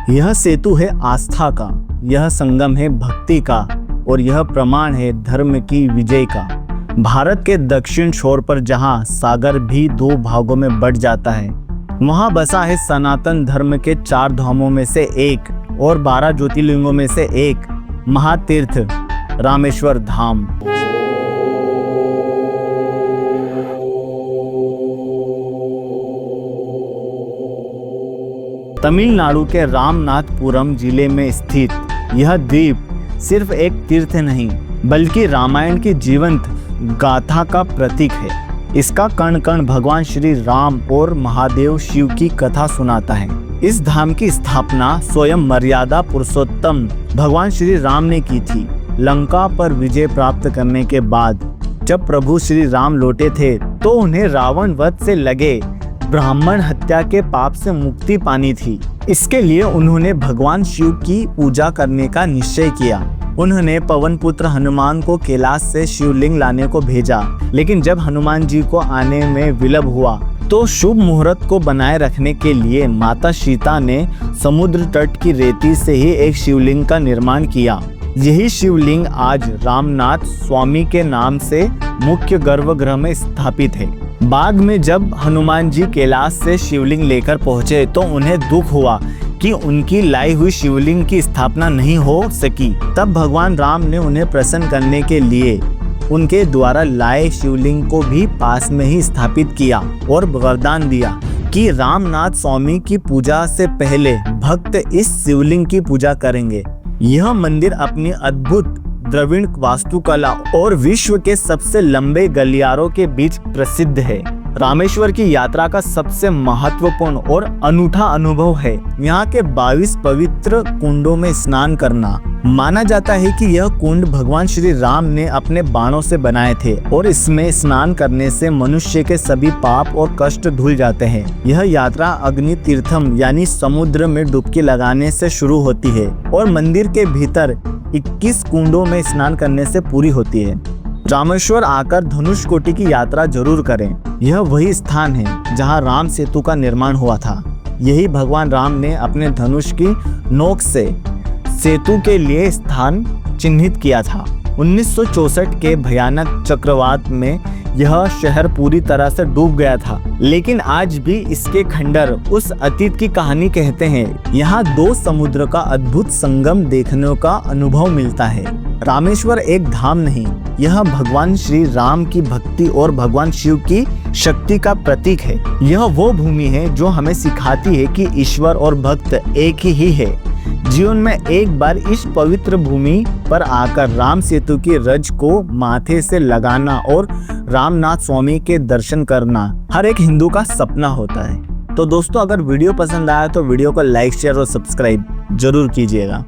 यह सेतु है आस्था का, यह संगम है भक्ति का और यह प्रमाण है धर्म की विजय का। भारत के दक्षिण छोर पर जहां सागर भी दो भागों में बंट जाता है, वहां बसा है सनातन धर्म के 4 धामों में से एक और 12 ज्योतिर्लिंगों में से एक महातीर्थ रामेश्वर धाम। तमिलनाडु के रामनाथपुरम जिले में स्थित यह द्वीप सिर्फ एक तीर्थ नहीं बल्कि रामायण की जीवंत गाथा का प्रतीक है। इसका कण कण भगवान श्री राम और महादेव शिव की कथा सुनाता है। इस धाम की स्थापना स्वयं मर्यादा पुरुषोत्तम भगवान श्री राम ने की थी। लंका पर विजय प्राप्त करने के बाद जब प्रभु श्री राम लौटे थे तो उन्हें रावण वध से लगे ब्राह्मण हत्या के पाप से मुक्ति पानी थी। इसके लिए उन्होंने भगवान शिव की पूजा करने का निश्चय किया। उन्होंने पवन पुत्र हनुमान को कैलाश से शिवलिंग लाने को भेजा, लेकिन जब हनुमान जी को आने में विलंब हुआ तो शुभ मुहूर्त को बनाए रखने के लिए माता सीता ने समुद्र तट की रेती से ही एक शिवलिंग का निर्माण किया। यही शिवलिंग आज रामनाथ स्वामी के नाम से मुख्य गर्भगृह में स्थापित है। बाद में जब हनुमान जी कैलाश से शिवलिंग लेकर पहुंचे तो उन्हें दुख हुआ कि उनकी लाई हुई शिवलिंग की स्थापना नहीं हो सकी। तब भगवान राम ने उन्हें प्रसन्न करने के लिए उनके द्वारा लाए शिवलिंग को भी पास में ही स्थापित किया और वरदान दिया कि रामनाथ स्वामी की पूजा से पहले भक्त इस शिवलिंग की पूजा करेंगे। यह मंदिर अपनी अद्भुत द्रविड़ वास्तुकला और विश्व के सबसे लंबे गलियारों के बीच प्रसिद्ध है। रामेश्वर की यात्रा का सबसे महत्वपूर्ण और अनूठा अनुभव है यहाँ के 22 पवित्र कुंडों में स्नान करना। माना जाता है कि यह कुंड भगवान श्री राम ने अपने बाणों से बनाए थे और इसमें स्नान करने से मनुष्य के सभी पाप और कष्ट धुल जाते हैं। यह यात्रा अग्नि तीर्थम यानी समुद्र में डुबकी लगाने से शुरू होती है और मंदिर के भीतर 21 कुंडों में स्नान करने से पूरी होती है। रामेश्वर आकर धनुषकोटि की यात्रा जरूर करें। यह वही स्थान है जहां राम सेतु का निर्माण हुआ था। यही भगवान राम ने अपने धनुष की नोक से सेतु के लिए स्थान चिन्हित किया था। 1964 के भयानक चक्रवात में यह शहर पूरी तरह से डूब गया था, लेकिन आज भी इसके खंडर उस अतीत की कहानी कहते हैं। यहाँ 2 समुद्र का अद्भुत संगम देखने का अनुभव मिलता है। रामेश्वर एक धाम नहीं, यह भगवान श्री राम की भक्ति और भगवान शिव की शक्ति का प्रतीक है। यह वो भूमि है जो हमें सिखाती है कि ईश्वर और भक्त एक ही है। जीवन में एक बार इस पवित्र भूमि पर आकर राम सेतु की रज को माथे से लगाना और रामनाथ स्वामी के दर्शन करना हर एक हिंदू का सपना होता है। तो दोस्तों, अगर वीडियो पसंद आया तो वीडियो को लाइक, शेयर और सब्सक्राइब जरूर कीजिएगा।